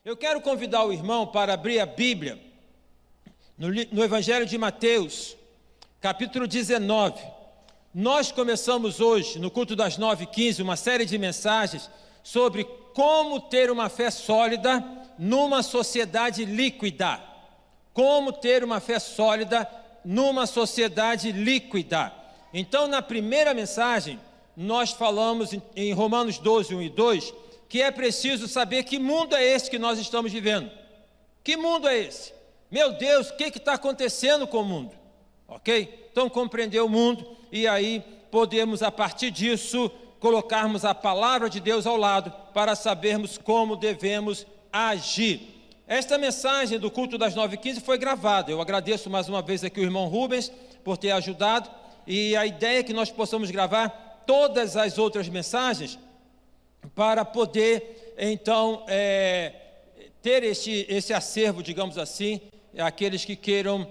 Eu quero convidar o irmão para abrir a Bíblia no Evangelho de Mateus, capítulo 19. Nós começamos hoje, no culto das 9h15, uma série de mensagens sobre como ter uma fé sólida numa sociedade líquida. Como ter uma fé sólida numa sociedade líquida. Então, na primeira mensagem, nós falamos em Romanos 12, 1 e 2, que é preciso saber que mundo é esse que nós estamos vivendo. Que mundo é esse? Meu Deus, o que está acontecendo com o mundo? Ok? Então, compreender o mundo e aí podemos, a partir disso, colocarmos a palavra de Deus ao lado para sabermos como devemos agir. Esta mensagem do culto das 9h15 foi gravada. Eu agradeço mais uma vez aqui o irmão Rubens por ter ajudado. E a ideia é que nós possamos gravar todas as outras mensagens para poder, então, ter esse acervo, digamos assim, aqueles que queiram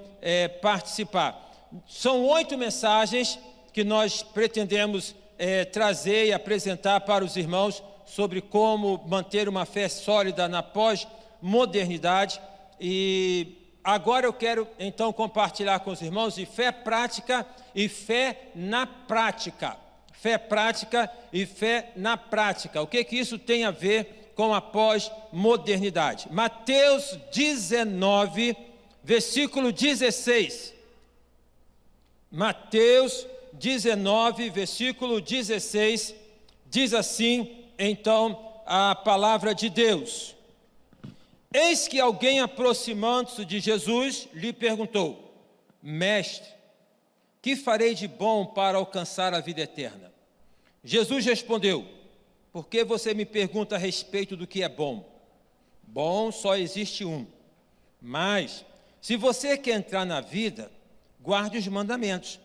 participar. São 8 mensagens que nós pretendemos trazer e apresentar para os irmãos sobre como manter uma fé sólida na pós-modernidade. E agora eu quero, então, compartilhar com os irmãos de fé prática e fé na prática. Fé prática e fé na prática. O que isso tem a ver com a pós-modernidade? Mateus 19, versículo 16. Mateus 19, versículo 16, diz assim, então, a palavra de Deus. Eis que alguém, aproximando-se de Jesus, lhe perguntou: Mestre, que farei de bom para alcançar a vida eterna? Jesus respondeu: por que você me pergunta a respeito do que é bom? Bom só existe um. Mas, se você quer entrar na vida, guarde os mandamentos.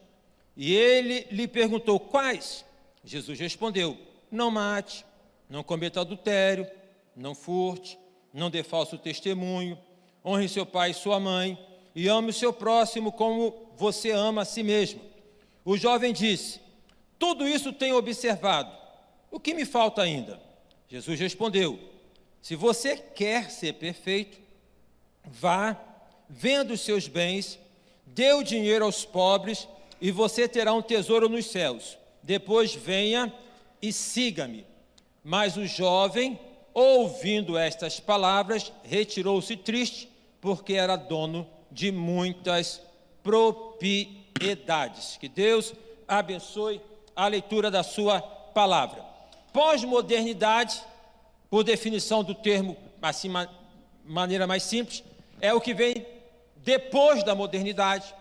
E ele lhe perguntou: quais? Jesus respondeu: não mate, não cometa adultério, não furte, não dê falso testemunho, honre seu pai e sua mãe, e ame o seu próximo como você ama a si mesmo. O jovem disse: tudo isso tenho observado, o que me falta ainda? Jesus respondeu: se você quer ser perfeito, vá, venda os seus bens, dê o dinheiro aos pobres, e você terá um tesouro nos céus. Depois venha e siga-me. Mas o jovem, ouvindo estas palavras, retirou-se triste, porque era dono de muitas propriedades. Que Deus abençoe a leitura da sua palavra. Pós-modernidade, por definição do termo, assim, maneira mais simples, é o que vem depois da modernidade.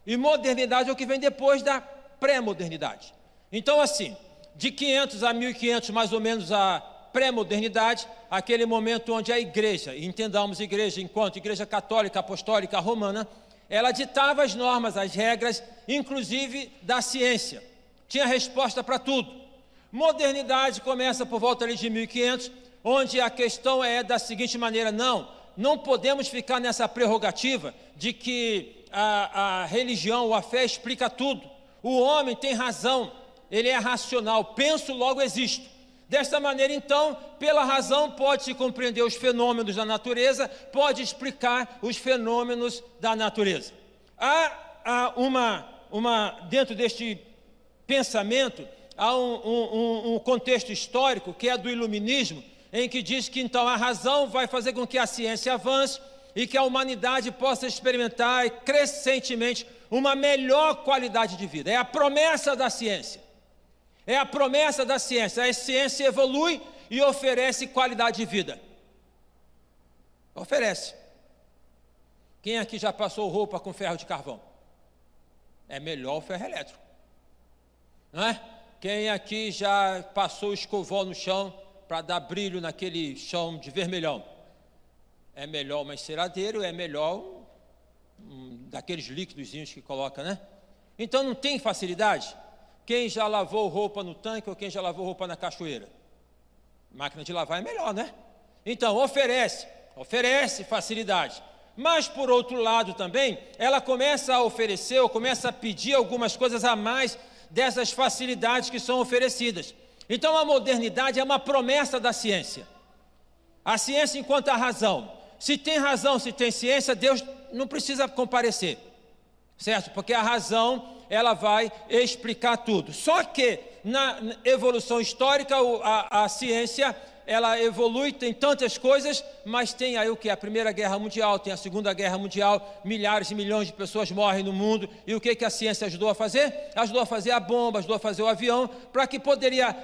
E modernidade é o que vem depois da pré-modernidade. Então, assim, de 500 a 1500, mais ou menos, a pré-modernidade, aquele momento onde a igreja, entendamos igreja enquanto igreja católica, apostólica, romana, ela ditava as normas, as regras, inclusive da ciência. Tinha resposta para tudo. Modernidade começa por volta ali de 1500, onde a questão é da seguinte maneira: não podemos ficar nessa prerrogativa de que a religião ou a fé explica tudo. O homem tem razão, ele é racional, penso, logo existo. Desta maneira, então, pela razão pode-se compreender os fenômenos da natureza, pode explicar os fenômenos da natureza. Há dentro deste pensamento, há um contexto histórico que é do iluminismo, em que diz que então a razão vai fazer com que a ciência avance e que a humanidade possa experimentar crescentemente uma melhor qualidade de vida. É a promessa da ciência. É a promessa da ciência. A ciência evolui e oferece qualidade de vida. Oferece. Quem aqui já passou roupa com ferro de carvão? É melhor o ferro elétrico. Não é? Quem aqui já passou escovão no chão para dar brilho naquele chão de vermelhão? É melhor uma enceradeira, é melhor daqueles líquidozinhos que coloca, né? Então não tem facilidade? Quem já lavou roupa no tanque ou quem já lavou roupa na cachoeira? Máquina de lavar é melhor, né? Então oferece facilidade. Mas por outro lado também, ela começa a oferecer ou começa a pedir algumas coisas a mais dessas facilidades que são oferecidas. Então a modernidade é uma promessa da ciência. A ciência enquanto a razão. Se tem razão, se tem ciência, Deus não precisa comparecer, certo? Porque a razão, ela vai explicar tudo. Só que na evolução histórica, a ciência, ela evolui, tem tantas coisas, mas tem aí o que? A Primeira Guerra Mundial, tem a Segunda Guerra Mundial, milhares e milhões de pessoas morrem no mundo, e o que a ciência ajudou a fazer? Ajudou a fazer a bomba, ajudou a fazer o avião, para que poderia,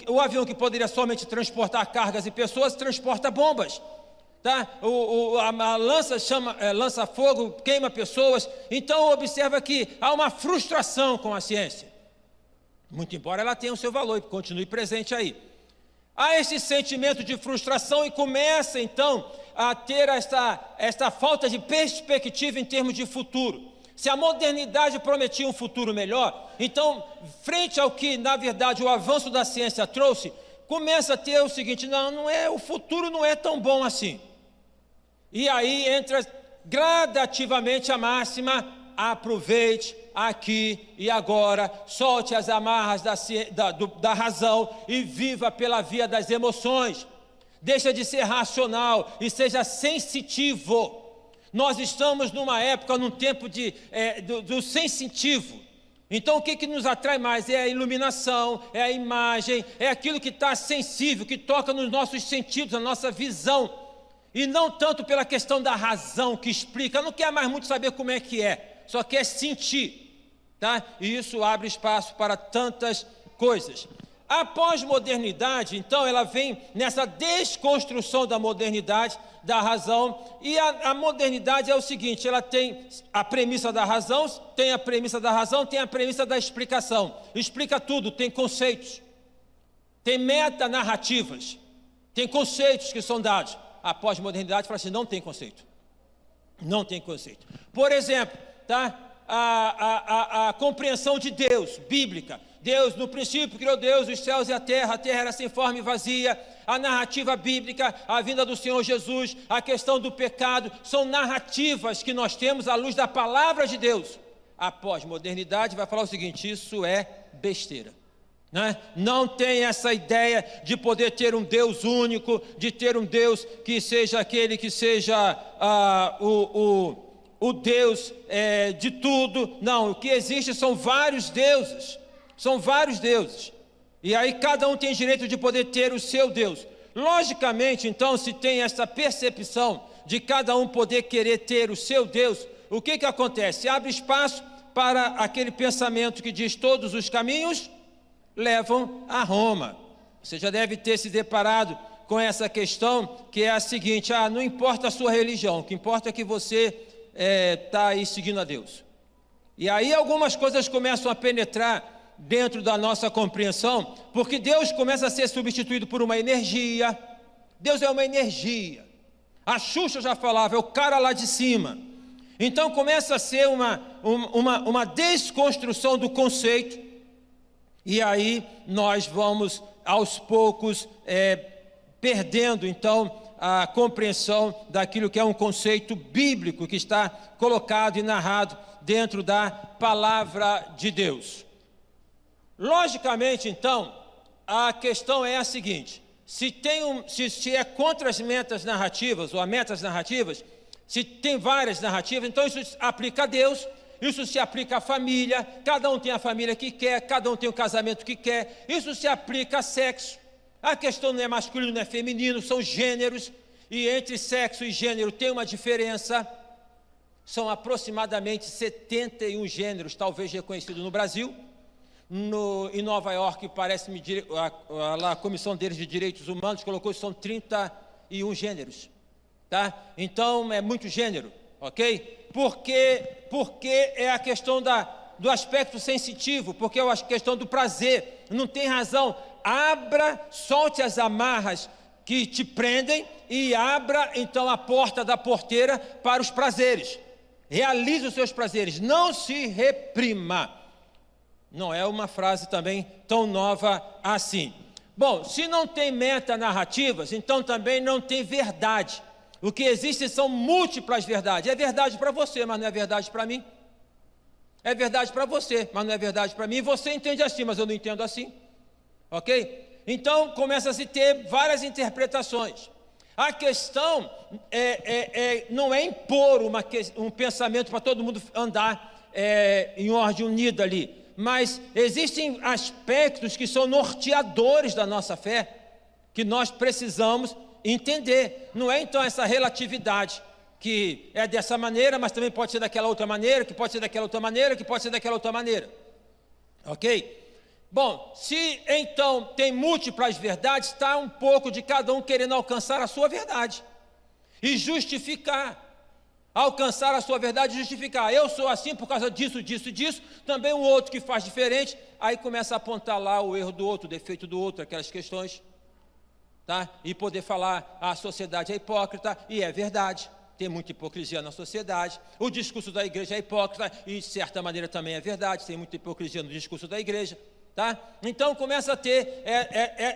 o avião que poderia somente transportar cargas e pessoas, transporta bombas. Tá? A lança lança fogo, queima pessoas. Então observa que há uma frustração com a ciência, muito embora ela tenha o seu valor e continue presente aí. Há esse sentimento de frustração e começa então a ter esta falta de perspectiva em termos de futuro. Se a modernidade prometia um futuro melhor, então, frente ao que na verdade o avanço da ciência trouxe, começa a ter o seguinte: o futuro não é tão bom assim. E aí entra gradativamente a máxima: aproveite aqui e agora, solte as amarras da razão e viva pela via das emoções. Deixa de ser racional e seja sensitivo. Nós estamos numa época, num tempo do sensitivo. Então o que nos atrai mais? É a iluminação, é a imagem, é aquilo que está sensível, que toca nos nossos sentidos, na nossa visão. E não tanto pela questão da razão que explica, não quer mais muito saber como é que é, só quer sentir, tá? E isso abre espaço para tantas coisas. A pós-modernidade, então, ela vem nessa desconstrução da modernidade, da razão, e a modernidade é o seguinte: ela tem a premissa da razão, tem a premissa da razão, tem a premissa da explicação. Explica tudo, tem conceitos, tem metanarrativas, tem conceitos que são dados. A pós-modernidade fala assim: não tem conceito. Não tem conceito. Por exemplo, tá? A compreensão de Deus, bíblica. Deus, no princípio, criou Deus os céus e a terra era sem forma e vazia. A narrativa bíblica, a vinda do Senhor Jesus, a questão do pecado, são narrativas que nós temos à luz da palavra de Deus. A pós-modernidade vai falar o seguinte: isso é besteira. Não tem essa ideia de poder ter um Deus único, de ter um Deus que seja aquele que seja o Deus de tudo. Não, o que existe são vários deuses, e aí cada um tem direito de poder ter o seu Deus. Logicamente, então, se tem essa percepção de cada um poder querer ter o seu Deus, o que acontece? Abre espaço para aquele pensamento que diz: todos os caminhos levam a Roma. Você já deve ter se deparado com essa questão, que é a seguinte: não importa a sua religião, o que importa é que você está aí seguindo a Deus. E aí algumas coisas começam a penetrar dentro da nossa compreensão, porque Deus começa a ser substituído por uma energia. Deus é uma energia. A Xuxa já falava: é o cara lá de cima. Então começa a ser uma desconstrução do conceito. E aí nós vamos aos poucos perdendo então a compreensão daquilo que é um conceito bíblico que está colocado e narrado dentro da palavra de Deus. Logicamente, então, a questão é a seguinte: se é contra as metas narrativas ou as metas narrativas, se tem várias narrativas, então isso aplica a Deus. Isso se aplica à família, cada um tem a família que quer, cada um tem o casamento que quer. Isso se aplica a sexo. A questão não é masculino, não é feminino, são gêneros. E entre sexo e gênero tem uma diferença. São aproximadamente 71 gêneros, talvez reconhecidos no Brasil. Em Nova York, parece-me, a Comissão deles de Direitos Humanos colocou que são 31 gêneros. Tá? Então, é muito gênero, ok? Porque é a questão do aspecto sensitivo, porque é a questão do prazer. Não tem razão. Solte as amarras que te prendem e abra então a porta da porteira para os prazeres. Realize os seus prazeres, não se reprima. Não é uma frase também tão nova assim. Bom, se não tem metanarrativas, então também não tem verdade. O que existe são múltiplas verdades. É verdade para você, mas não é verdade para mim. É verdade para você, mas não é verdade para mim. E você entende assim, mas eu não entendo assim. Ok? Então começa a se ter várias interpretações. A questão não é impor um pensamento para todo mundo andar em ordem unida ali, mas existem aspectos que são norteadores da nossa fé, que nós precisamos entender. Não é então essa relatividade, que é dessa maneira, mas também pode ser daquela outra maneira, que pode ser daquela outra maneira, que pode ser daquela outra maneira. Ok? Bom, se então tem múltiplas verdades, está um pouco de cada um querendo alcançar a sua verdade e justificar, alcançar a sua verdade e justificar. Eu sou assim por causa disso, disso e disso, também um outro que faz diferente, aí começa a apontar lá o erro do outro, o defeito do outro, aquelas questões, tá? E poder falar, a sociedade é hipócrita, e é verdade. Tem muita hipocrisia na sociedade, o discurso da igreja é hipócrita, e de certa maneira também é verdade, tem muita hipocrisia no discurso da igreja, tá? Então começa a ter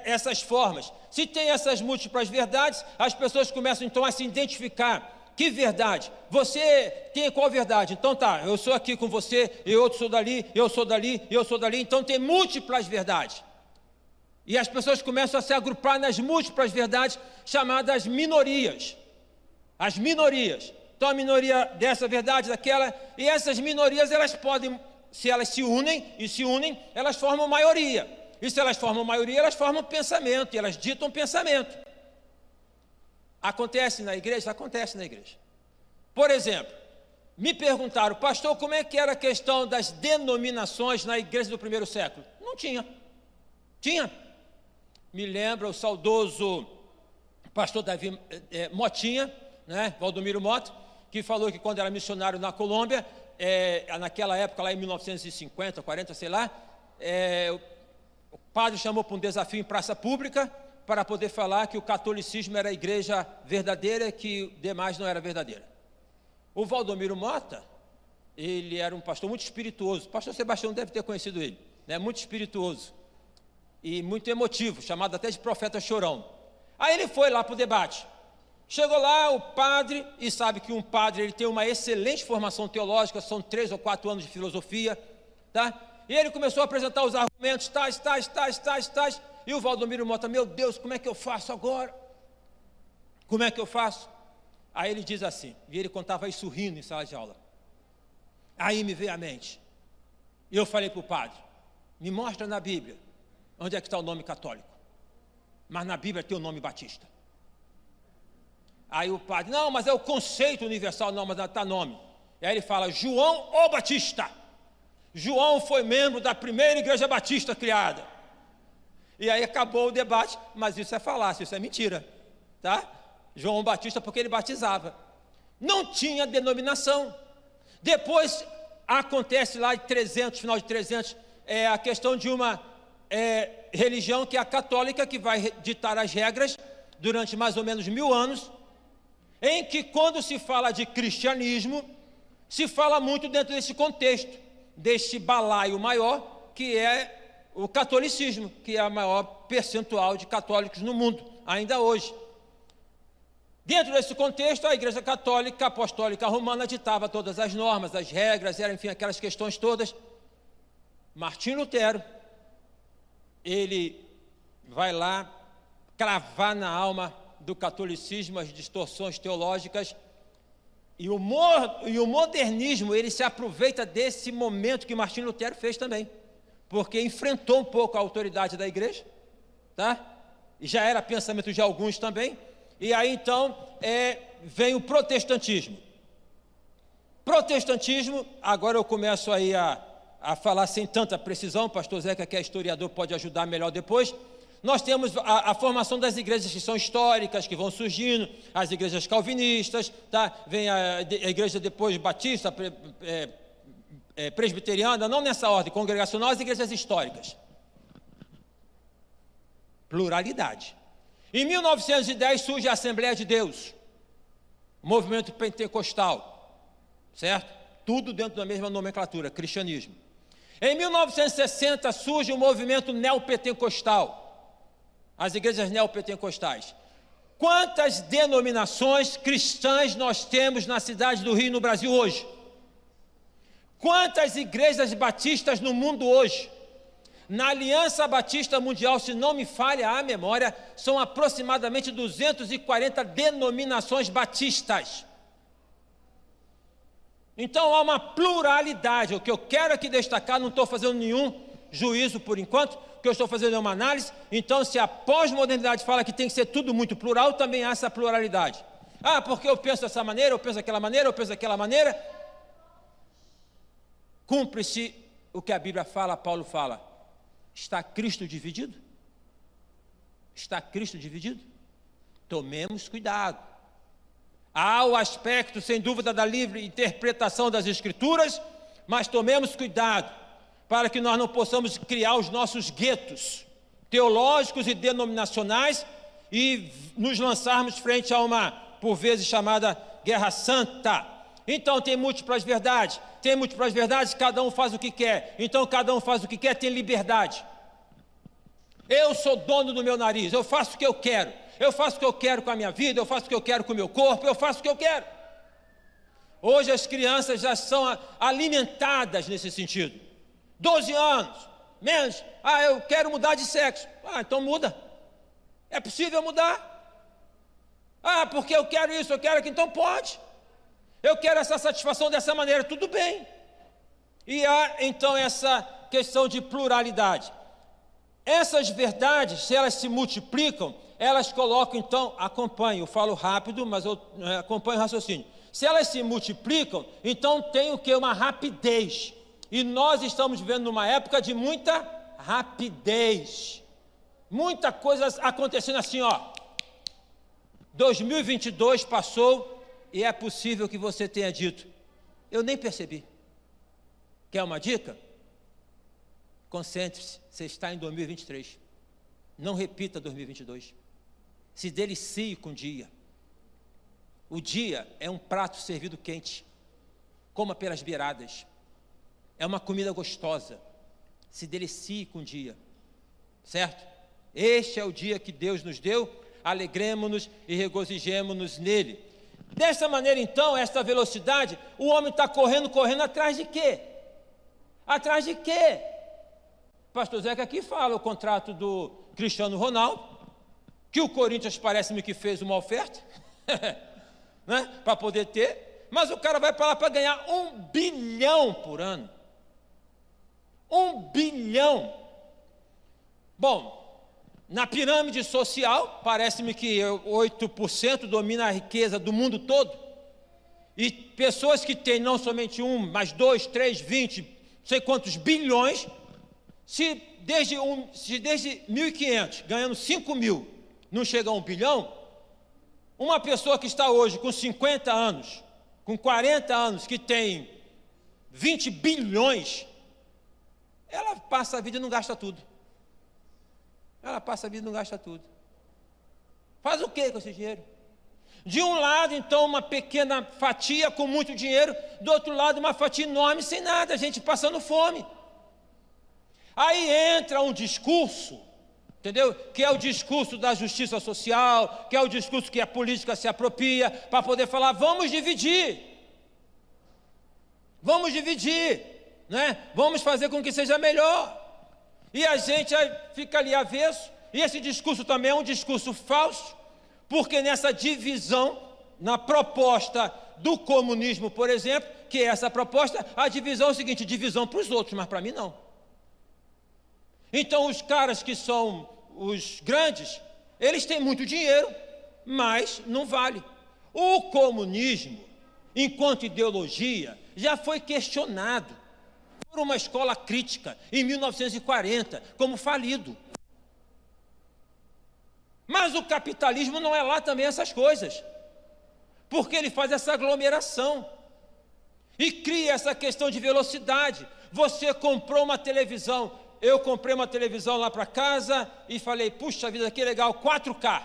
essas formas. Se tem essas múltiplas verdades, as pessoas começam então a se identificar. Que verdade? Você tem qual verdade? Então tá, eu sou aqui com você, eu outro sou dali, eu sou dali, eu sou dali, então tem múltiplas verdades. E as pessoas começam a se agrupar nas múltiplas verdades, chamadas minorias. As minorias. Então a minoria dessa verdade, daquela, e essas minorias elas podem, se elas se unem, elas formam maioria. E se elas formam maioria, elas formam pensamento, e elas ditam pensamento. Acontece na igreja? Acontece na igreja. Por exemplo, me perguntaram, pastor, como é que era a questão das denominações na igreja do primeiro século? Não tinha. Tinha. Me lembra o saudoso pastor Davi Motinha, né, Valdomiro Mota, que falou que quando era missionário na Colômbia, naquela época, lá em 1950, 40, sei lá, o padre chamou para um desafio em praça pública para poder falar que o catolicismo era a igreja verdadeira e que o demais não era verdadeira. O Valdomiro Mota, ele era um pastor muito espirituoso, o pastor Sebastião deve ter conhecido ele, né, muito espirituoso e muito emotivo, chamado até de profeta chorão. Aí ele foi lá para o debate. Chegou lá o padre, e sabe que um padre ele tem uma excelente formação teológica, são 3 ou 4 anos de filosofia, tá? E ele começou a apresentar os argumentos, tais, e o Valdomiro Mota, meu Deus, como é que eu faço agora? Como é que eu faço? Aí ele diz assim, e ele contava isso rindo em sala de aula. Aí me veio à mente, e eu falei para o padre, me mostra na Bíblia, onde é que está o nome católico? Mas na Bíblia tem o nome batista. Aí o padre, não, mas é o conceito universal, não, mas está nome. E aí ele fala, João o Batista. João foi membro da primeira igreja batista criada. E aí acabou o debate, mas isso é falácia, isso é mentira, tá? João Batista porque ele batizava. Não tinha denominação. Depois acontece lá de 300, final de 300, a questão de uma religião que é a católica, que vai ditar as regras durante mais ou menos 1000 anos, em que quando se fala de cristianismo, se fala muito dentro desse contexto, deste balaio maior, que é o catolicismo, que é a maior percentual de católicos no mundo, ainda hoje. Dentro desse contexto, a Igreja Católica Apostólica Romana ditava todas as normas, as regras, enfim, aquelas questões todas. Martim Lutero, ele vai lá cravar na alma do catolicismo as distorções teológicas, e o modernismo, ele se aproveita desse momento que Martim Lutero fez também, porque enfrentou um pouco a autoridade da igreja, tá? E já era pensamento de alguns também, e aí então vem o protestantismo. Protestantismo, agora eu começo aí a falar sem tanta precisão, pastor Zeca, que é historiador, pode ajudar melhor depois. Nós temos a formação das igrejas que são históricas, que vão surgindo, as igrejas calvinistas, tá? Vem a igreja depois batista, presbiteriana, não nessa ordem, congregacional, as igrejas históricas. Pluralidade. Em 1910 surge a Assembleia de Deus, movimento pentecostal, certo? Tudo dentro da mesma nomenclatura, cristianismo. Em 1960 surge o movimento neopentecostal, as igrejas neopentecostais. Quantas denominações cristãs nós temos na cidade do Rio e no Brasil hoje? Quantas igrejas batistas no mundo hoje? Na Aliança Batista Mundial, se não me falha a memória, são aproximadamente 240 denominações batistas. Então há uma pluralidade. O que eu quero aqui destacar, não estou fazendo nenhum juízo por enquanto, o que eu estou fazendo é uma análise. Então, se a pós-modernidade fala que tem que ser tudo muito plural, também há essa pluralidade. Ah, porque eu penso dessa maneira, eu penso daquela maneira, eu penso daquela maneira. Cumpre-se o que a Bíblia fala, Paulo fala. Está Cristo dividido? Está Cristo dividido? Tomemos cuidado. Há o aspecto, sem dúvida, da livre interpretação das Escrituras, mas tomemos cuidado para que nós não possamos criar os nossos guetos teológicos e denominacionais e nos lançarmos frente a uma, por vezes, chamada guerra santa. Então tem múltiplas verdades, cada um faz o que quer. Então cada um faz o que quer, tem liberdade. Eu sou dono do meu nariz, eu faço o que eu quero. Eu faço o que eu quero com a minha vida, eu faço o que eu quero com o meu corpo, eu faço o que eu quero. Hoje as crianças já são alimentadas nesse sentido. 12 anos, menos, eu quero mudar de sexo. Então muda. É possível mudar. Porque eu quero isso, eu quero aquilo, então pode. Eu quero essa satisfação dessa maneira, tudo bem. E há então essa questão de pluralidade. Essas verdades, se elas se multiplicam, elas colocam então, acompanhe, eu falo rápido, mas eu acompanho o raciocínio. Se elas se multiplicam, então tem o que? Uma rapidez. E nós estamos vivendo numa época de muita rapidez. Muita coisa acontecendo assim, 2022 passou e é possível que você tenha dito, eu nem percebi. Quer uma dica? Concentre-se, você está em 2023. Não repita 2022. Se delicie com o dia. O dia é um prato servido quente. Coma pelas beiradas. É uma comida gostosa. Se delicie com o dia. Certo? Este é o dia que Deus nos deu. Alegremo-nos e regozijemo-nos nele. Dessa maneira, então, esta velocidade, o homem está correndo atrás de quê? Atrás de quê? Pastor Zeca aqui fala o contrato do Cristiano Ronaldo, que o Corinthians parece-me que fez uma oferta, né, para poder ter, mas o cara vai para lá para ganhar 1 bilhão por ano. 1 bilhão. Bom, na pirâmide social, parece-me que 8% domina a riqueza do mundo todo, e pessoas que têm não somente 1, mas 2, 3, 20, não sei quantos bilhões, se desde 1.500, ganhando 5 mil, não chega a 1 bilhão, uma pessoa que está hoje com 50 anos, com 40 anos, que tem 20 bilhões, ela passa a vida e não gasta tudo. Ela passa a vida e não gasta tudo. Faz o que com esse dinheiro? De um lado, então, uma pequena fatia com muito dinheiro, do outro lado, uma fatia enorme sem nada, a gente passando fome. Aí entra um discurso, entendeu? Que é o discurso da justiça social, que é o discurso que a política se apropria, para poder falar, vamos dividir, né? Vamos fazer com que seja melhor. E a gente fica ali avesso, e esse discurso também é um discurso falso, porque nessa divisão, na proposta do comunismo, por exemplo, que é essa proposta, a divisão é o seguinte, divisão para os outros, mas para mim não. Então os caras que são os grandes, eles têm muito dinheiro, mas não vale. O comunismo, enquanto ideologia, já foi questionado por uma escola crítica em 1940 como falido. Mas o capitalismo não é lá também essas coisas, porque ele faz essa aglomeração e cria essa questão de velocidade. Você comprou uma televisão, eu comprei uma televisão lá para casa e falei, puxa vida, que legal, 4K.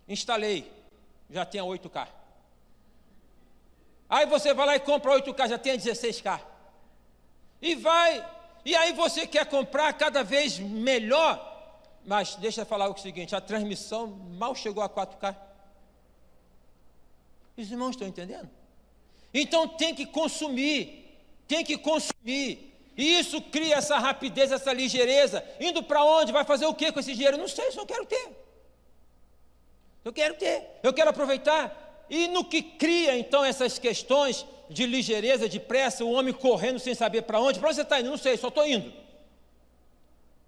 Instalei, já tem a 8K. Aí você vai lá e compra 8K, já tem a 16K. E aí você quer comprar cada vez melhor, mas deixa eu falar o seguinte, a transmissão mal chegou a 4K. Os irmãos estão entendendo? Então tem que consumir, E isso cria essa rapidez, essa ligeireza. Indo para onde? Vai fazer o que com esse dinheiro? Não sei, só quero ter. Eu quero ter, eu quero aproveitar. E no que cria então essas questões de ligeireza, de pressa, o homem correndo sem saber para onde você está indo? Não sei, só estou indo.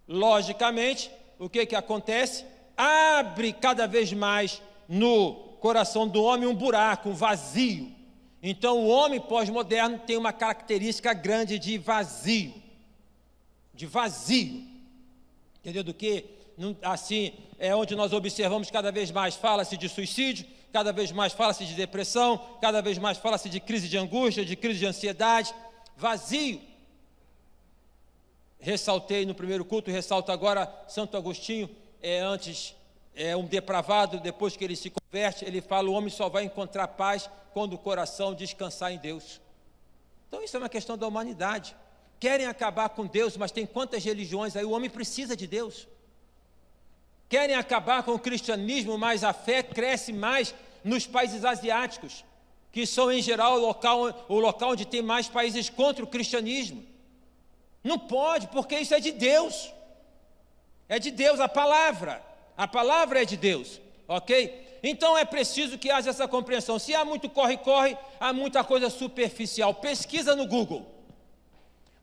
Logicamente, o que acontece? Abre cada vez mais no coração do homem um buraco, um vazio. Então o homem pós-moderno tem uma característica grande de vazio. De vazio. Entendeu do que? Assim, é onde nós observamos cada vez mais, fala-se de suicídio, cada vez mais fala-se de depressão, cada vez mais fala-se de crise de angústia, de crise de ansiedade, vazio. Ressaltei no primeiro culto, ressalto agora, Santo Agostinho, antes um depravado, depois que ele se converte, ele fala, o homem só vai encontrar paz quando o coração descansar em Deus. Então isso é uma questão da humanidade. Querem acabar com Deus, mas tem quantas religiões aí, o homem precisa de Deus. Querem acabar com o cristianismo, mas a fé cresce mais nos países asiáticos, que são em geral o local onde tem mais países contra o cristianismo. Não pode, porque isso é de Deus. É de Deus, a palavra é de Deus, ok? Então é preciso que haja essa compreensão. Se há muito corre-corre, há muita coisa superficial. Pesquisa no Google.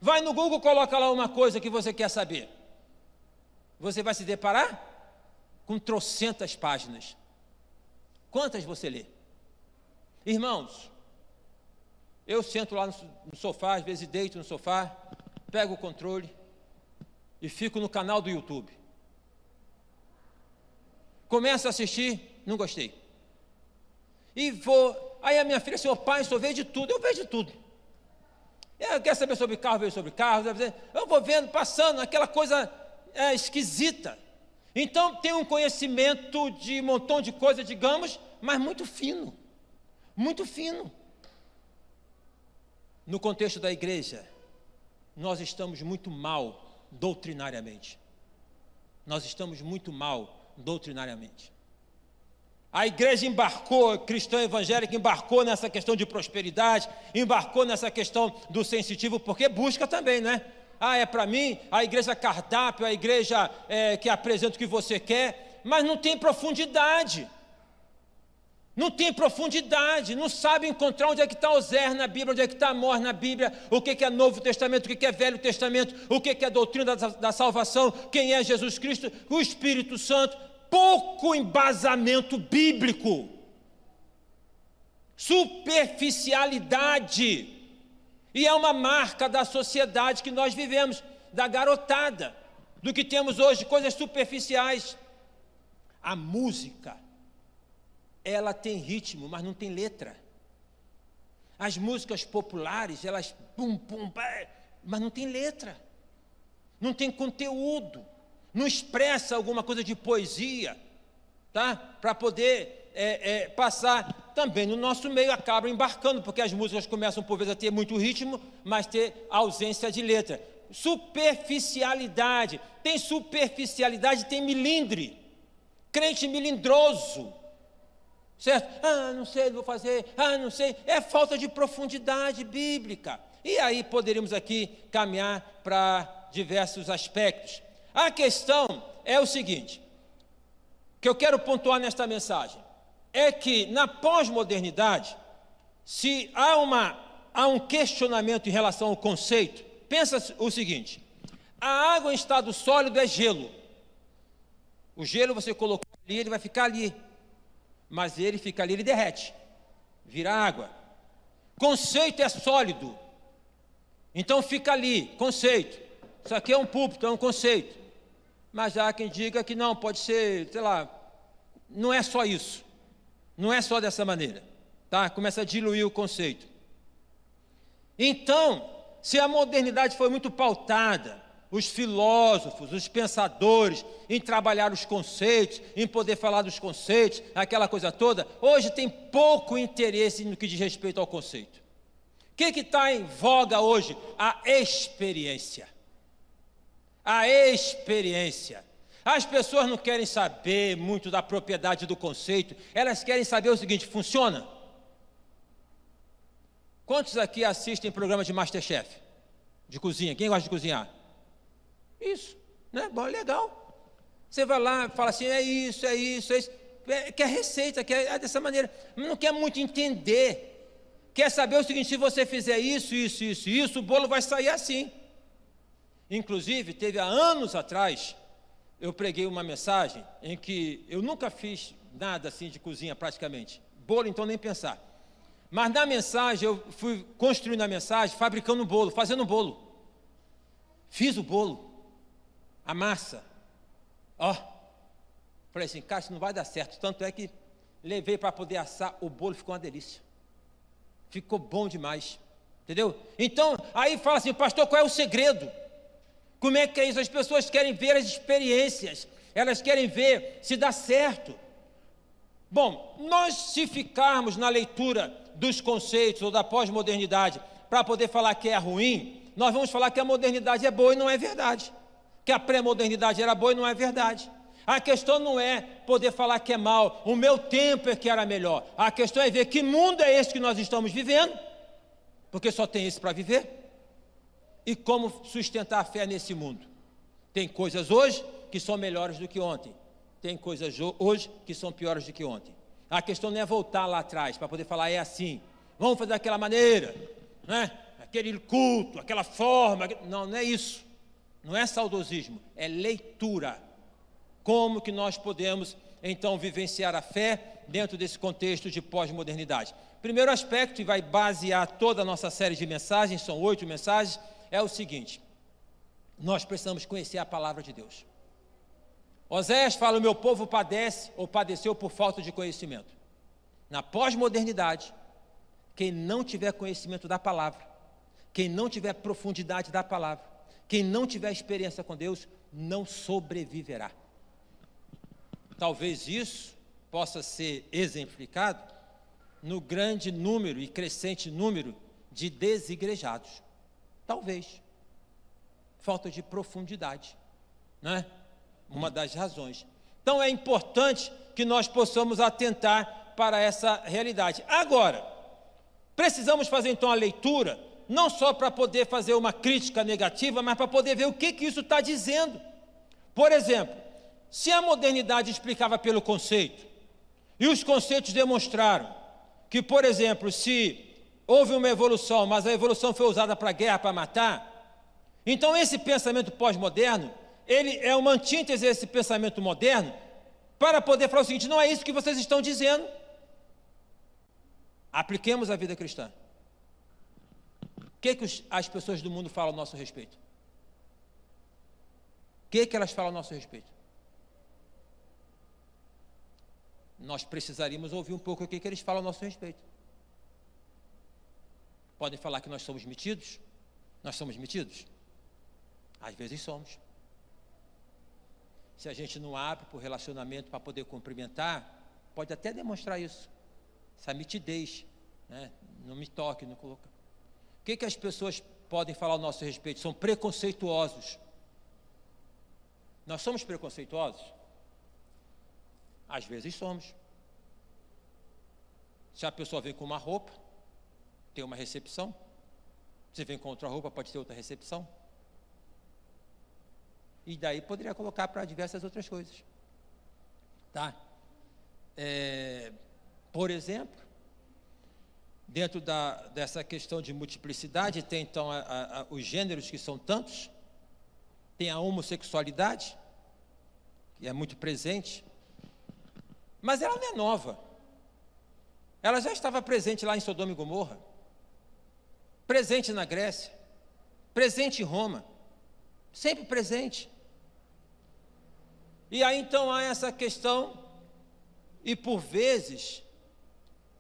Vai no Google, coloca lá uma coisa que você quer saber. Você vai se deparar com trocentas páginas. Quantas você lê? Irmãos, eu sento lá no sofá, às vezes deito no sofá, pego o controle e fico no canal do YouTube. Começo a assistir, não gostei. E vou, aí a minha filha, seu pai, só vê de tudo, eu vejo de tudo. Eu quero saber sobre carro, vejo sobre carro, eu vou vendo, passando, aquela coisa esquisita. Então tem um conhecimento de um montão de coisa, digamos, mas muito fino. Muito fino. No contexto da igreja, nós estamos muito mal doutrinariamente. Nós estamos muito mal doutrinariamente. A igreja embarcou, cristã evangélica embarcou nessa questão de prosperidade, embarcou nessa questão do sensitivo, porque busca também, né? É para mim, a igreja cardápio, a igreja que apresenta o que você quer, mas não tem profundidade. Não tem profundidade, não sabe encontrar onde é que está Oséias na Bíblia, onde é que está Amós na Bíblia, o que é Novo Testamento, o que é Velho Testamento, o que é a doutrina da salvação, quem é Jesus Cristo, o Espírito Santo. Pouco embasamento bíblico, superficialidade, e é uma marca da sociedade que nós vivemos, da garotada, do que temos hoje, coisas superficiais. A música, ela tem ritmo, mas não tem letra. As músicas populares, elas pum, pum, mas não tem letra, não tem conteúdo, não expressa alguma coisa de poesia, tá? Para poder passar. Também no nosso meio acabam embarcando, porque as músicas começam por vezes a ter muito ritmo, mas ter ausência de letra. Superficialidade, tem superficialidade, tem milindre, crente milindroso, certo? Não sei, não vou fazer, não sei, é falta de profundidade bíblica. E aí poderíamos aqui caminhar para diversos aspectos. A questão é o seguinte, que eu quero pontuar nesta mensagem, é que na pós-modernidade, se há um questionamento em relação ao conceito, pensa o seguinte, a água em estado sólido é gelo. O gelo você colocou ali, ele vai ficar ali, mas ele fica ali, ele derrete, vira água. Conceito é sólido, então fica ali, conceito. Isso aqui é um púlpito, é um conceito. Mas há quem diga que não, pode ser, sei lá, não é só isso, não é só dessa maneira, tá? Começa a diluir o conceito. Então, se a modernidade foi muito pautada, os filósofos, os pensadores, em trabalhar os conceitos, em poder falar dos conceitos, aquela coisa toda, hoje tem pouco interesse no que diz respeito ao conceito. O que está em voga hoje? A experiência. A experiência. As pessoas não querem saber muito da propriedade do conceito, elas querem saber o seguinte, funciona? Quantos aqui assistem programa de MasterChef? de cozinha. Quem gosta de cozinhar? Isso, né? Bom, legal. Você vai lá, fala assim, é isso, é isso, é isso. Quer receita, quer dessa maneira. Não quer muito entender. Quer saber o seguinte, se você fizer isso, isso, isso, isso, o bolo vai sair assim. Inclusive, teve há anos atrás, eu preguei uma mensagem em que eu nunca fiz nada assim de cozinha praticamente. Bolo, então, nem pensar. Mas na mensagem, eu fui construindo a mensagem, fabricando um bolo, fazendo um bolo. Fiz o bolo, a massa. Ó, falei assim, cara, isso não vai dar certo. Tanto é que levei para poder assar, o bolo ficou uma delícia. Ficou bom demais, entendeu? Então, aí fala assim, pastor, qual é o segredo? Como é que é isso? As pessoas querem ver as experiências, elas querem ver se dá certo. Bom, nós se ficarmos na leitura dos conceitos ou da pós-modernidade para poder falar que é ruim, nós vamos falar que a modernidade é boa e não é verdade. Que a pré-modernidade era boa e não é verdade. A questão não é poder falar que é mal, o meu tempo é que era melhor. A questão é ver que mundo é esse que nós estamos vivendo, porque só tem esse para viver. E como sustentar a fé nesse mundo? Tem coisas hoje que são melhores do que ontem. Tem coisas hoje que são piores do que ontem. A questão não é voltar lá atrás para poder falar, é assim, vamos fazer daquela maneira, né? Aquele culto, aquela forma. Não, não é isso. Não é saudosismo, é leitura. Como que nós podemos, então, vivenciar a fé dentro desse contexto de pós-modernidade? Primeiro aspecto, e vai basear toda a nossa série de mensagens, são 8 mensagens, é o seguinte: nós precisamos conhecer a palavra de Deus. Oséias fala, o meu povo padece ou padeceu por falta de conhecimento. Na pós-modernidade, quem não tiver conhecimento da palavra, quem não tiver profundidade da palavra, quem não tiver experiência com Deus, não sobreviverá. Talvez isso possa ser exemplificado no grande número e crescente número de desigrejados. Talvez. Falta de profundidade, né? Uma das razões. Então é importante que nós possamos atentar para essa realidade. Agora, precisamos fazer então a leitura, não só para poder fazer uma crítica negativa, mas para poder ver o que isso está dizendo. Por exemplo, se a modernidade explicava pelo conceito, e os conceitos demonstraram que, por exemplo, se houve uma evolução, mas a evolução foi usada para guerra, para matar, então esse pensamento pós-moderno, ele é uma antítese a esse pensamento moderno, para poder falar o seguinte, não é isso que vocês estão dizendo. Apliquemos a vida cristã. O que as pessoas do mundo falam a nosso respeito? O que elas falam a nosso respeito? Nós precisaríamos ouvir um pouco o que eles falam a nosso respeito. Podem falar que nós somos metidos? Nós somos metidos? Às vezes somos. Se a gente não abre para o relacionamento para poder cumprimentar, pode até demonstrar isso. Essa mitidez, né? Não me toque, não coloca. O que as pessoas podem falar ao nosso respeito? São preconceituosos. Nós somos preconceituosos? Às vezes somos. Se a pessoa vem com uma roupa, tem uma recepção. Se vem com outra roupa, pode ter outra recepção. E daí poderia colocar para diversas outras coisas. Tá? Por exemplo, dentro dessa questão de multiplicidade, tem então os gêneros que são tantos, tem a homossexualidade, que é muito presente, mas ela não é nova. Ela já estava presente lá em Sodoma e Gomorra, presente na Grécia, presente em Roma, sempre presente. E aí então há essa questão, e por vezes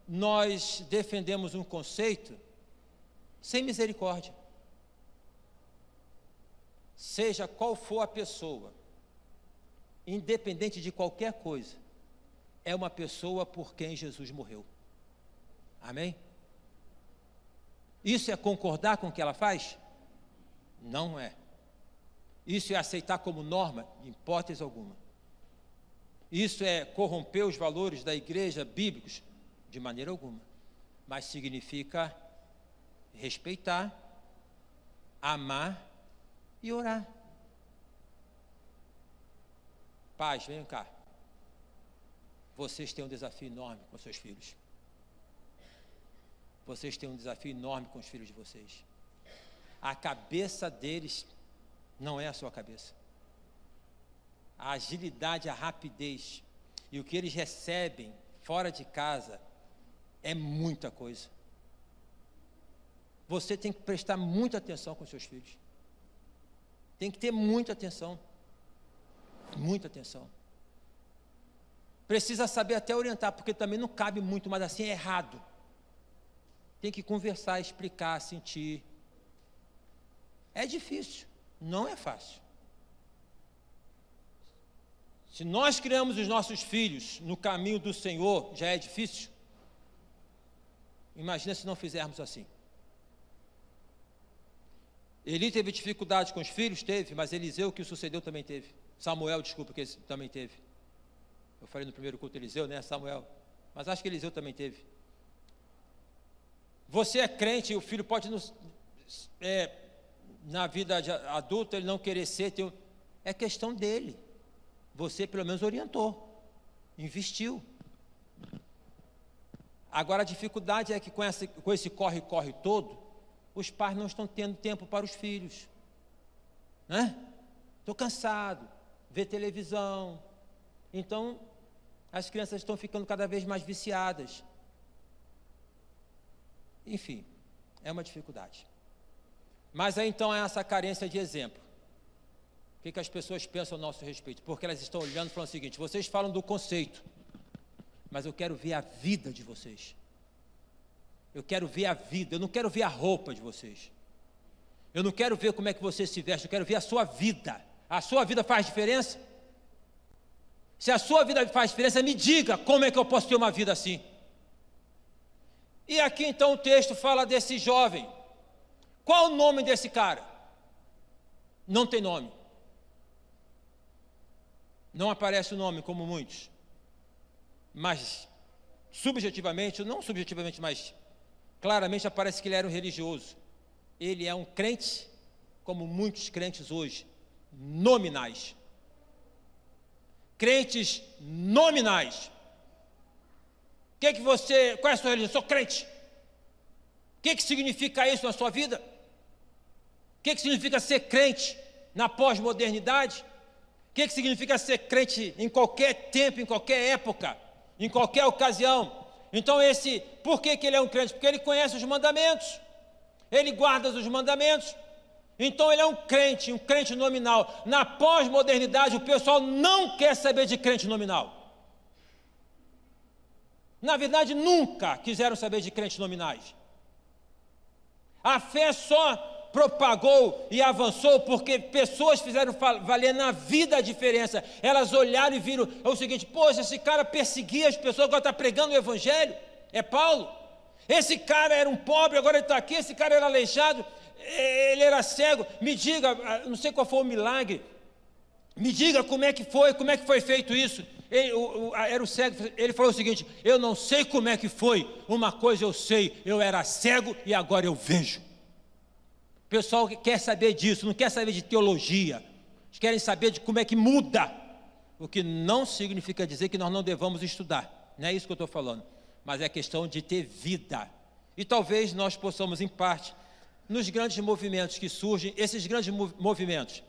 nós defendemos um conceito sem misericórdia. Seja qual for a pessoa, independente de qualquer coisa, é uma pessoa por quem Jesus morreu. Amém? Isso é concordar com o que ela faz? Não é. Isso é aceitar como norma? De hipótese alguma. Isso é corromper os valores da igreja bíblicos? De maneira alguma. Mas significa respeitar amar e orar. Pais, venham cá. Vocês têm um desafio enorme com seus filhos. Vocês têm um desafio enorme com os filhos de vocês. A cabeça deles não é a sua cabeça. A agilidade, a rapidez e o que eles recebem fora de casa é muita coisa. Você tem que prestar muita atenção com seus filhos. Tem que ter muita atenção. Muita atenção. Precisa saber até orientar, porque também não cabe muito, mas assim é errado. Tem que conversar, explicar, sentir. É difícil, não é fácil. Se nós criamos os nossos filhos no caminho do Senhor, já é difícil. Imagina se não fizermos assim. Eli teve dificuldade com os filhos? Teve, mas Eliseu que o sucedeu também teve. Samuel, desculpa, que também teve. Eu falei no primeiro culto Eliseu, né? Samuel. Mas acho que Eliseu também teve. Você é crente e o filho pode, na vida adulta, ele não querer ser. É questão dele. Você pelo menos orientou, investiu. Agora a dificuldade é que com esse corre-corre todo, os pais não estão tendo tempo para os filhos. Né? Estou cansado, ver televisão. Então, as crianças estão ficando cada vez mais viciadas. Enfim, é uma dificuldade. Mas aí então é essa carência de exemplo. O que as pessoas pensam a nosso respeito? Porque elas estão olhando e falando o seguinte: vocês falam do conceito, mas eu quero ver a vida de vocês. Eu quero ver a vida, eu não quero ver a roupa de vocês. Eu não quero ver como é que você se veste, eu quero ver a sua vida. A sua vida faz diferença? Se a sua vida faz diferença, me diga como é que eu posso ter uma vida assim. E aqui então o texto fala desse jovem. Qual o nome desse cara? Não tem nome. Não aparece o nome como muitos. Mas subjetivamente, não subjetivamente, mas claramente aparece que ele era um religioso. Ele é um crente, como muitos crentes hoje, nominais. Crentes nominais. Qual é a sua religião? Sou crente. O que significa isso na sua vida? O que significa ser crente na pós-modernidade? O que significa ser crente em qualquer tempo, em qualquer época, em qualquer ocasião? Então por que ele é um crente? Porque ele conhece os mandamentos, ele guarda os mandamentos. Então ele é um crente nominal. Na pós-modernidade o pessoal não quer saber de crente nominal. Na verdade nunca quiseram saber de crentes nominais. A fé só propagou e avançou porque pessoas fizeram valer na vida a diferença. Elas olharam e viram o seguinte: poxa, esse cara perseguia as pessoas, agora está pregando o evangelho. É Paulo. Esse cara era um pobre, agora ele está aqui. Esse cara era aleijado, ele era cego. Me diga, não sei qual foi o milagre, me diga como é que foi feito isso. Era o cego, ele falou o seguinte: eu não sei como é que foi, uma coisa eu sei, eu era cego e agora eu vejo. O pessoal quer saber disso, não quer saber de teologia, eles querem saber de como é que muda, o que não significa dizer que nós não devamos estudar, não é isso que eu estou falando, mas é questão de ter vida. E talvez nós possamos, em parte, nos grandes movimentos que surgem, esses grandes movimentos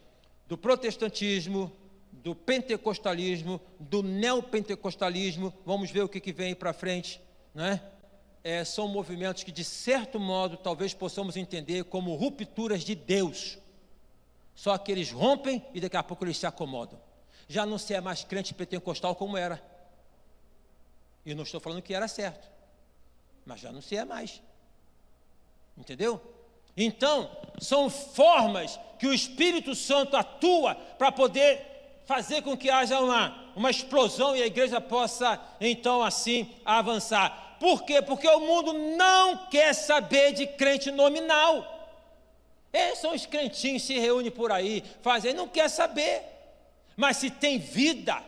do protestantismo, do pentecostalismo, do neopentecostalismo, vamos ver o que vem para frente, não é? São movimentos que, de certo modo, talvez possamos entender como rupturas de Deus. Só que eles rompem e daqui a pouco eles se acomodam. Já não se é mais crente pentecostal como era. E não estou falando que era certo, mas já não se é mais. Entendeu? Então, são formas que o Espírito Santo atua para poder fazer com que haja uma explosão e a igreja possa, então, assim, avançar. Por quê? Porque o mundo não quer saber de crente nominal. Eles são os crentinhos, se reúnem por aí, fazem, não quer saber. Mas se tem vida,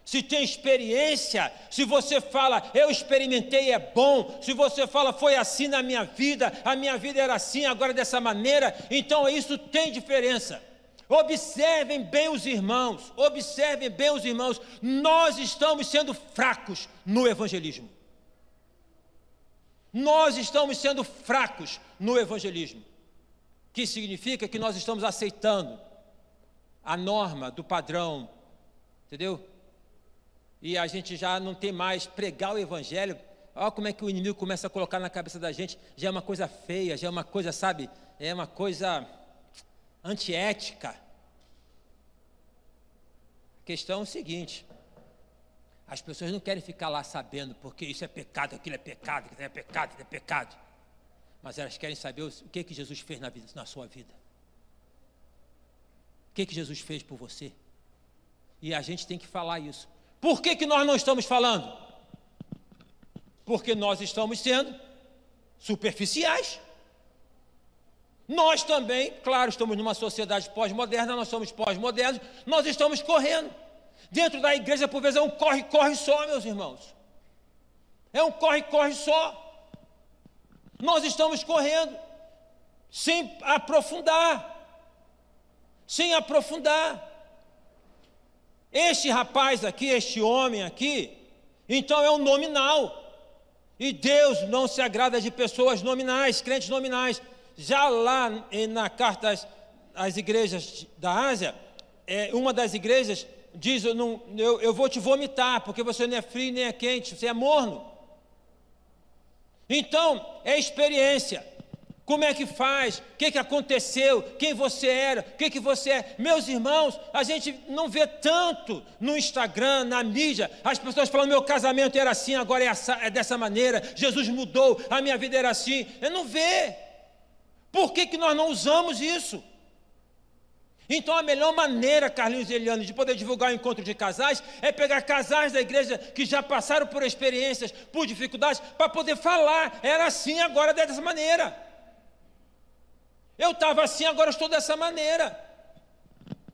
se tem experiência, se você fala, eu experimentei, é bom, se você fala, foi assim na minha vida, a minha vida era assim, agora dessa maneira, então isso tem diferença. Observem bem os irmãos, nós estamos sendo fracos no evangelismo. Nós estamos sendo fracos no evangelismo, que significa que nós estamos aceitando a norma do padrão, entendeu? E a gente já não tem mais pregar o evangelho. Olha como é que o inimigo começa a colocar na cabeça da gente, já é uma coisa feia, já é uma coisa, sabe, é uma coisa antiética. A questão é o seguinte, as pessoas não querem ficar lá sabendo, porque isso é pecado, aquilo é pecado, aquilo é pecado, aquilo é pecado. Mas elas querem saber o que Jesus fez na sua vida. O que Jesus fez por você. E a gente tem que falar isso. Por que nós não estamos falando? Porque nós estamos sendo superficiais. Nós também, claro, estamos numa sociedade pós-moderna, nós somos pós-modernos, nós estamos correndo. Dentro da igreja, por vezes, é um corre-corre só, meus irmãos. É um corre-corre só. Nós estamos correndo, sem aprofundar. Sem aprofundar. Este rapaz aqui, este homem aqui, então é um nominal. E Deus não se agrada de pessoas nominais, crentes nominais. Já lá na carta às igrejas da Ásia, uma das igrejas diz, eu vou te vomitar, porque você não é frio nem é quente, você é morno. Então, é experiência. Como é que faz? O que aconteceu? Quem você era? O que você é? Meus irmãos, a gente não vê tanto no Instagram, na mídia, as pessoas falando, meu casamento era assim, agora é dessa maneira, Jesus mudou, a minha vida era assim. Eu não vê. Por que nós não usamos isso? Então a melhor maneira, Carlinhos e Eliane, de poder divulgar o encontro de casais, é pegar casais da igreja que já passaram por experiências, por dificuldades, para poder falar, era assim, agora é dessa maneira. Eu estava assim, agora estou dessa maneira.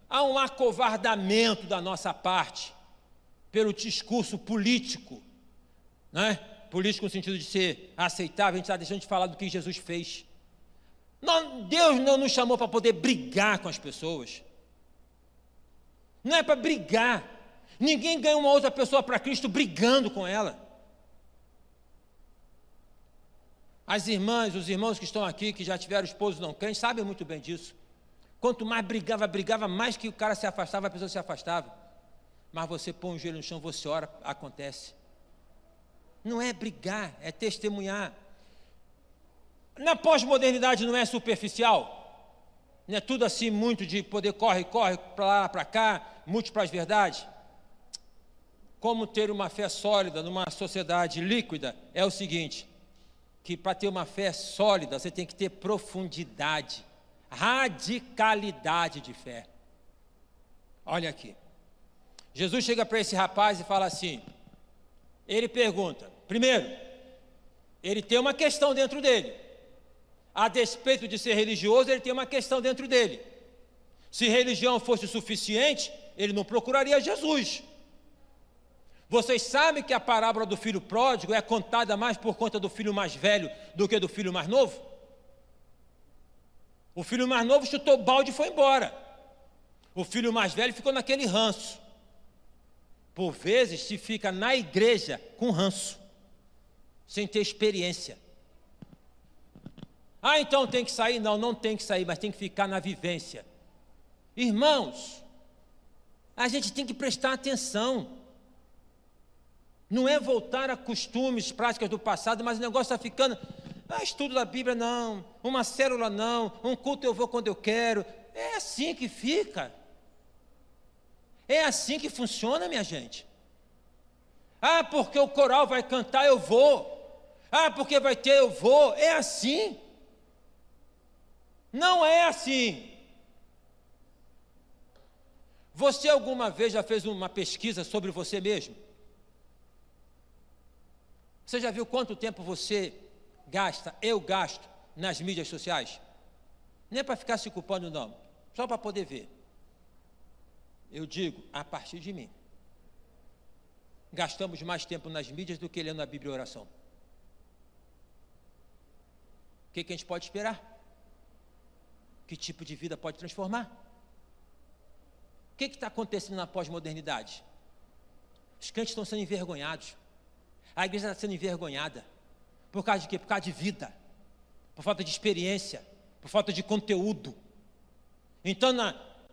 Há um acovardamento da nossa parte, pelo discurso político, né? Político no sentido de ser aceitável, a gente está deixando de falar do que Jesus fez. Deus não nos chamou para poder brigar com as pessoas. Não é para brigar. Ninguém ganha uma outra pessoa para Cristo brigando com ela. As irmãs, os irmãos que estão aqui, que já tiveram esposos não crentes, sabem muito bem disso. Quanto mais brigava, mais que o cara se afastava, a pessoa se afastava. Mas você põe o joelho no chão, você ora, acontece. Não é brigar, é testemunhar. Na pós-modernidade não é superficial? Não é tudo assim muito de poder corre para lá, para cá, múltiplas verdades? Como ter uma fé sólida numa sociedade líquida é o seguinte, que para ter uma fé sólida você tem que ter profundidade, radicalidade de fé. Olha aqui, Jesus chega para esse rapaz e fala assim, ele pergunta, primeiro, ele tem uma questão dentro dele. A despeito de ser religioso, ele tem uma questão dentro dele. Se religião fosse suficiente, ele não procuraria Jesus. Vocês sabem que a parábola do filho pródigo é contada mais por conta do filho mais velho do que do filho mais novo? O filho mais novo chutou o balde e foi embora. O filho mais velho ficou naquele ranço. Por vezes se fica na igreja com ranço, sem ter experiência. Ah, então tem que sair? Não, não tem que sair, mas tem que ficar na vivência. Irmãos, a gente tem que prestar atenção. Não é voltar a costumes, práticas do passado, mas o negócio está ficando, estudo da Bíblia não, uma célula não, um culto eu vou quando eu quero. É assim que fica. É assim que funciona, minha gente. Ah, porque o coral vai cantar, eu vou. Ah, porque vai ter, eu vou. É assim. Não é assim. Você alguma vez já fez uma pesquisa sobre você mesmo? Você já viu quanto tempo você gasta, eu gasto, nas mídias sociais? Nem é para ficar se culpando não, só para poder ver. Eu digo, a partir de mim. gastamos mais tempo nas mídias do que lendo a Bíblia e a oração. O que a gente pode esperar? Que tipo de vida pode transformar? O que está acontecendo na pós-modernidade? Os crentes estão sendo envergonhados. A igreja está sendo envergonhada. Por causa de quê? Por causa de vida. Por falta de experiência. Por falta de conteúdo. Então,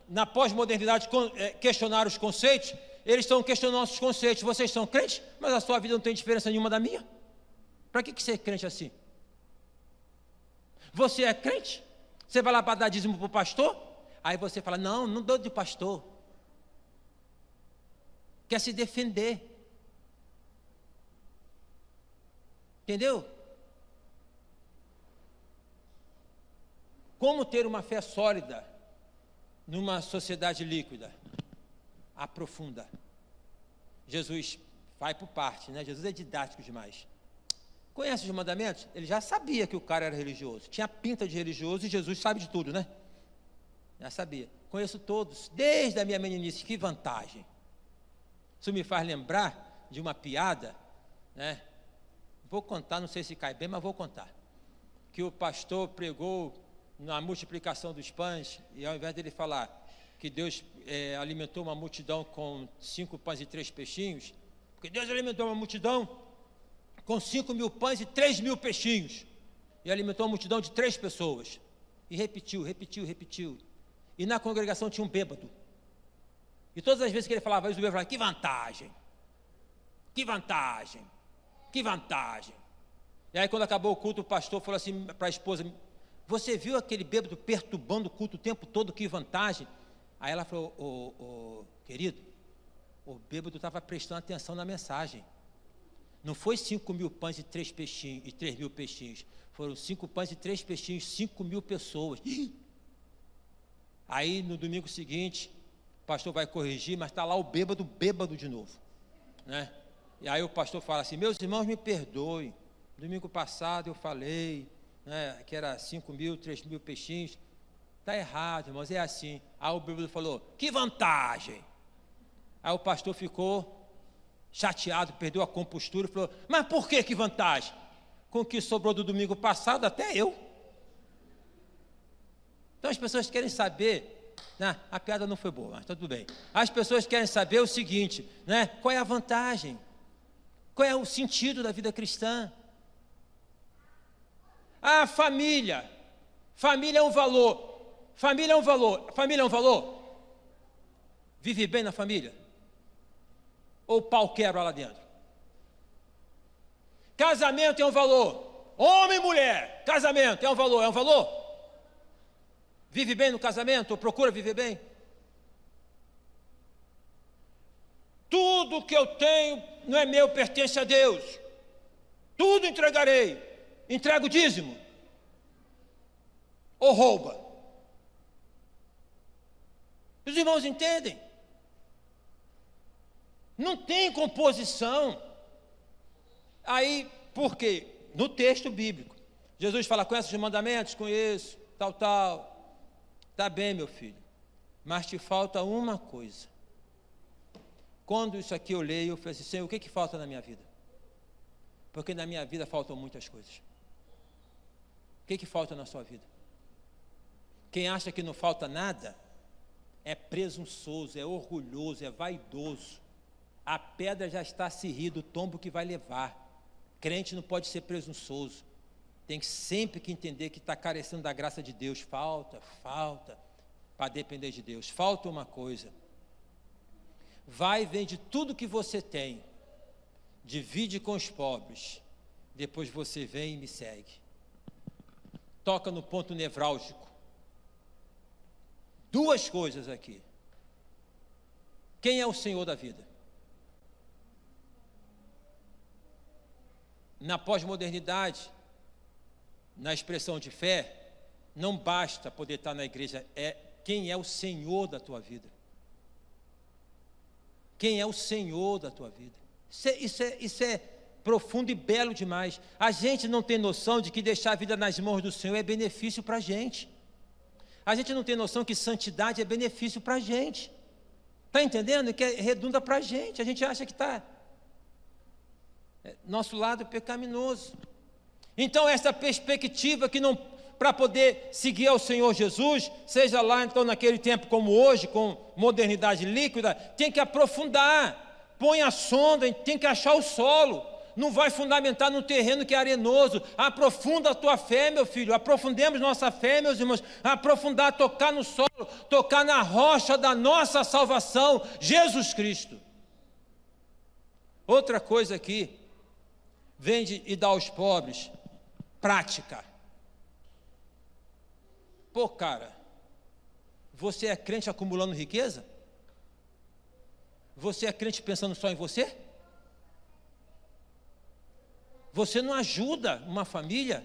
na pós-modernidade, questionar os conceitos, eles estão questionando nossos conceitos. Vocês são crentes, mas a sua vida não tem diferença nenhuma da minha. Para que ser crente assim? Você é crente? Você vai lá para dar dízimo para o pastor? Aí você fala, não dou de pastor. Quer se defender. Entendeu? Como ter uma fé sólida numa sociedade líquida? Aprofunda. Jesus vai por parte, né? Jesus é didático demais. Conhece os mandamentos? Ele já sabia que o cara era religioso. Tinha pinta de religioso e Jesus sabe de tudo, né? Já sabia. Conheço todos, desde a minha meninice. Que vantagem. Isso me faz lembrar de uma piada, né? Vou contar, não sei se cai bem, mas vou contar. Que o pastor pregou na multiplicação dos pães, e ao invés dele falar que Deus alimentou uma multidão com 5 pães e 3 peixinhos, porque Deus alimentou uma multidão com 5.000 pães e 3.000 peixinhos, e alimentou uma multidão de 3 pessoas, e repetiu, e na congregação tinha um bêbado, e todas as vezes que ele falava isso, o bêbado falava, que vantagem, e aí quando acabou o culto, o pastor falou assim para a esposa, você viu aquele bêbado perturbando o culto o tempo todo, que vantagem? Aí ela falou, querido, o bêbado estava prestando atenção na mensagem. Não foi 5.000 pães e 3 peixinhos, e 3.000 peixinhos. Foram 5 pães e 3 peixinhos, 5.000 pessoas. Aí no domingo seguinte, o pastor vai corrigir, mas está lá o bêbado de novo, né? E aí o pastor fala assim, meus irmãos me perdoem, domingo passado eu falei, né, que era 5.000, 3.000 peixinhos, está errado, irmãos, é assim. Aí o bêbado falou, que vantagem. Aí o pastor ficou chateado, perdeu a compostura e falou, mas por que vantagem? Com o que sobrou do domingo passado, até eu. Então as pessoas querem saber, né, a piada não foi boa, mas tudo bem. As pessoas querem saber o seguinte, né, qual é a vantagem? Qual é o sentido da vida cristã? Ah, família é um valor, família é um valor, vive bem na família, ou o pau quebra lá dentro? Casamento é um valor, homem e mulher, casamento é um valor, vive bem no casamento, ou procura viver bem? Tudo que eu tenho não é meu, pertence a Deus, tudo entregarei, entrega o dízimo, ou rouba? Os irmãos entendem? Não tem composição. Aí, por quê? No texto bíblico, Jesus fala, conhece os mandamentos? Conheço, tal, tá bem, meu filho, mas te falta uma coisa. Quando isso aqui eu leio, eu falei assim, Senhor, o que falta na minha vida? Porque na minha vida faltam muitas coisas. O que falta na sua vida? Quem acha que não falta nada, é presunçoso, é orgulhoso, é vaidoso. A pedra já está se rir do tombo que vai levar. Crente não pode ser presunçoso. Tem sempre que entender que está carecendo da graça de Deus. Falta, para depender de Deus. Falta uma coisa. Vai e vende tudo que você tem, divide com os pobres, depois você vem e me segue. Toca no ponto nevrálgico. 2 coisas aqui. Quem é o Senhor da vida? Na pós-modernidade, na expressão de fé, não basta poder estar na igreja, quem é o Senhor da tua vida. Quem é o Senhor da tua vida? Isso é profundo e belo demais. A gente não tem noção de que deixar a vida nas mãos do Senhor é benefício para a gente. A gente não tem noção que santidade é benefício para a gente. Está entendendo? Que redunda para a gente. A gente acha que está nosso lado pecaminoso. Então, essa perspectiva que não, para poder seguir ao Senhor Jesus, seja lá então naquele tempo como hoje, com modernidade líquida, tem que aprofundar, põe a sonda, tem que achar o solo. Não vai fundamentar num terreno que é arenoso. Aprofunda a tua fé, meu filho. Aprofundemos nossa fé, meus irmãos. Aprofundar, tocar no solo, tocar na rocha da nossa salvação, Jesus Cristo. Outra coisa aqui, vende e dá aos pobres, prática. Pô, cara, você é crente acumulando riqueza? Você é crente pensando só em você? Você não ajuda uma família,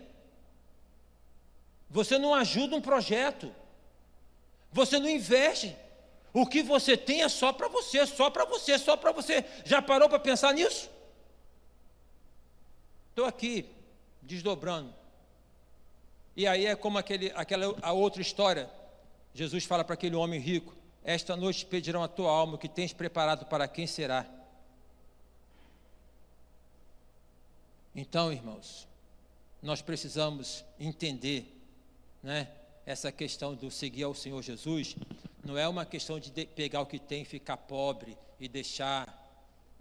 você não ajuda um projeto, você não investe, o que você tem é só para você, só para você, só para você. Já parou para pensar nisso? Estou aqui, desdobrando, e aí é como a outra história, Jesus fala para aquele homem rico, esta noite pedirão a tua alma, o que tens preparado para quem será? Então, irmãos, nós precisamos entender, né, essa questão do seguir ao Senhor Jesus, não é uma questão de pegar o que tem e ficar pobre e deixar,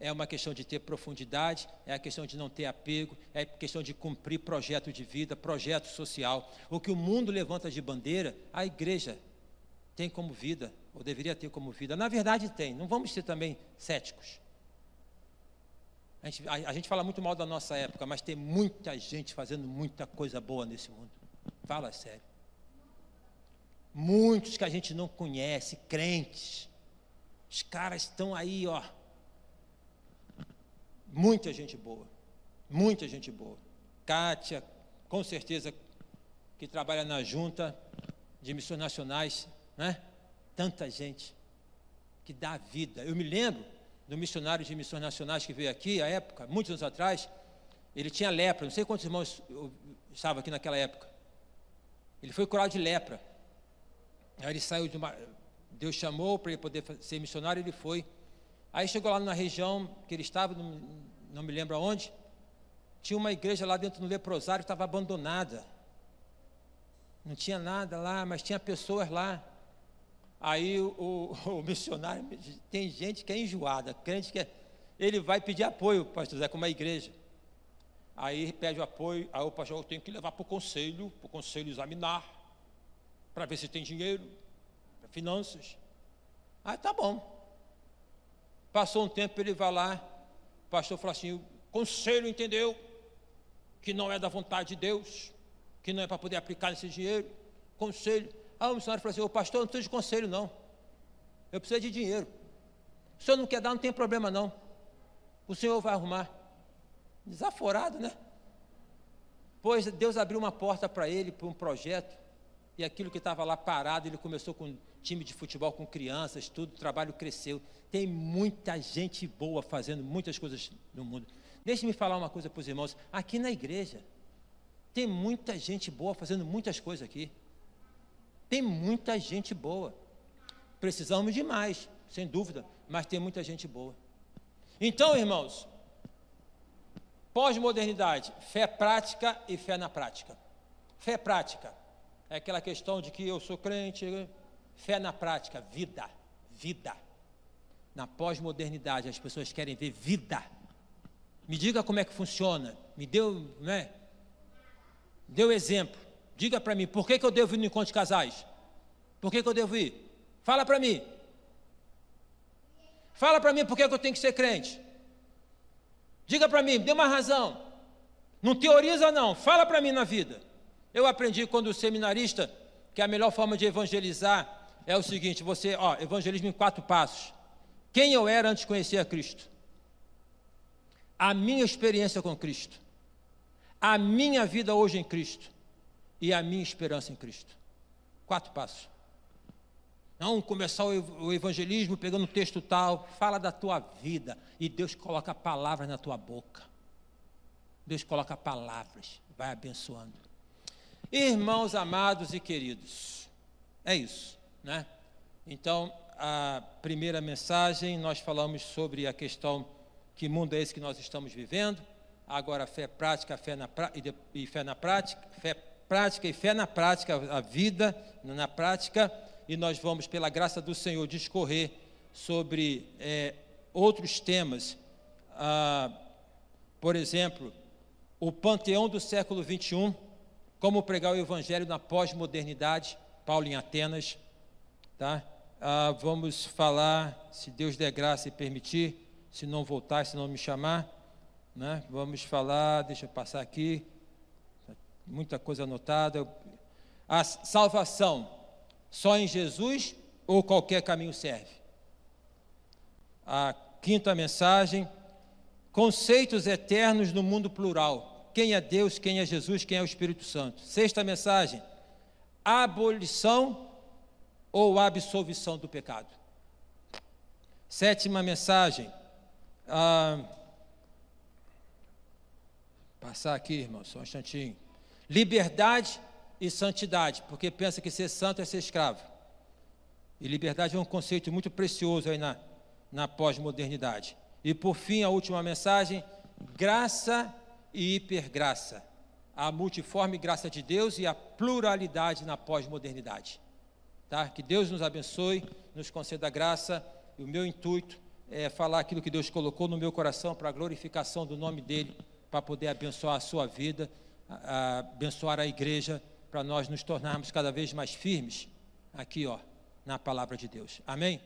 é uma questão de ter profundidade, é a questão de não ter apego, é a questão de cumprir projeto de vida, projeto social. O que o mundo levanta de bandeira, a igreja tem como vida, ou deveria ter como vida. Na verdade tem, não vamos ser também céticos. A gente fala muito mal da nossa época, mas tem muita gente fazendo muita coisa boa nesse mundo. Fala sério. Muitos que a gente não conhece, crentes. Os caras estão aí, ó. Muita gente boa. Muita gente boa. Kátia, com certeza, que trabalha na junta de missões nacionais, né? Tanta gente que dá vida. Eu me lembro do missionário de missões nacionais que veio aqui, à época, muitos anos atrás, ele tinha lepra, não sei quantos irmãos estavam aqui naquela época. Ele foi curado de lepra. Aí ele saiu de uma... Deus chamou para ele poder ser missionário, ele foi. Aí chegou lá na região que ele estava, não me lembro aonde, tinha uma igreja lá dentro do leprosário que estava abandonada. Não tinha nada lá, mas tinha pessoas lá. Aí o missionário, tem gente que é enjoada, crente que é, ele vai pedir apoio, pastor Zé, como a igreja. Aí pede o apoio, aí o pastor tem que levar para o conselho examinar, para ver se tem dinheiro, para finanças. Aí tá bom. Passou um tempo, ele vai lá, o pastor falou assim, o conselho entendeu que não é da vontade de Deus, que não é para poder aplicar esse dinheiro, conselho. Aí o missionário falou assim, ô pastor, não preciso de conselho não, eu preciso de dinheiro. O senhor não quer dar, não tem problema não, o senhor vai arrumar. Desaforado, né? Pois Deus abriu uma porta para ele, para um projeto, e aquilo que estava lá parado, ele começou com um time de futebol, com crianças, tudo, o trabalho cresceu. Tem muita gente boa fazendo muitas coisas no mundo. Deixe-me falar uma coisa para os irmãos, aqui na igreja, tem muita gente boa fazendo muitas coisas aqui. Tem muita gente boa. Precisamos de mais, sem dúvida, mas tem muita gente boa. Então, irmãos, pós-modernidade, fé prática e fé na prática. Fé prática é aquela questão de que eu sou crente, fé na prática, vida, vida. Na pós-modernidade, as pessoas querem ver vida. Me diga como é que funciona, me deu, né? Deu exemplo. Diga para mim, por que eu devo ir no encontro de casais? Por que eu devo ir? Fala para mim. Fala para mim por que eu tenho que ser crente. Diga para mim, dê uma razão. Não teoriza não, fala para mim na vida. Eu aprendi quando seminarista que a melhor forma de evangelizar é o seguinte, você, evangelismo em 4 passos. Quem eu era antes de conhecer a Cristo? A minha experiência com Cristo. A minha vida hoje em Cristo. E a minha esperança em Cristo. 4 passos. Não começar o evangelismo pegando um texto tal, fala da tua vida, e Deus coloca palavras na tua boca. Deus coloca palavras, vai abençoando. Irmãos amados e queridos, é isso, né? Então, a primeira mensagem, nós falamos sobre a questão, que mundo é esse que nós estamos vivendo, agora fé prática, e fé na prática, fé prática e fé na prática, a vida na prática, e nós vamos, pela graça do Senhor, discorrer sobre outros temas, por exemplo, o panteão do século 21, como pregar o evangelho na pós-modernidade, Paulo em Atenas, tá? Vamos falar, se Deus der graça e permitir, se não voltar, se não me chamar, né? Vamos falar, deixa eu passar aqui, muita coisa anotada. A salvação, só em Jesus ou qualquer caminho serve? A quinta mensagem, conceitos eternos no mundo plural. Quem é Deus, quem é Jesus, quem é o Espírito Santo? Sexta mensagem, abolição ou absolvição do pecado. Sétima mensagem, passar aqui, irmão, só um instantinho. Liberdade e santidade, porque pensa que ser santo é ser escravo. E liberdade é um conceito muito precioso aí na pós-modernidade. E por fim, a última mensagem, graça e hipergraça. A multiforme graça de Deus e a pluralidade na pós-modernidade. Tá? Que Deus nos abençoe, nos conceda graça, e o meu intuito é falar aquilo que Deus colocou no meu coração para a glorificação do nome dEle, para poder abençoar a sua vida, abençoar a igreja, para nós nos tornarmos cada vez mais firmes aqui, na palavra de Deus. Amém?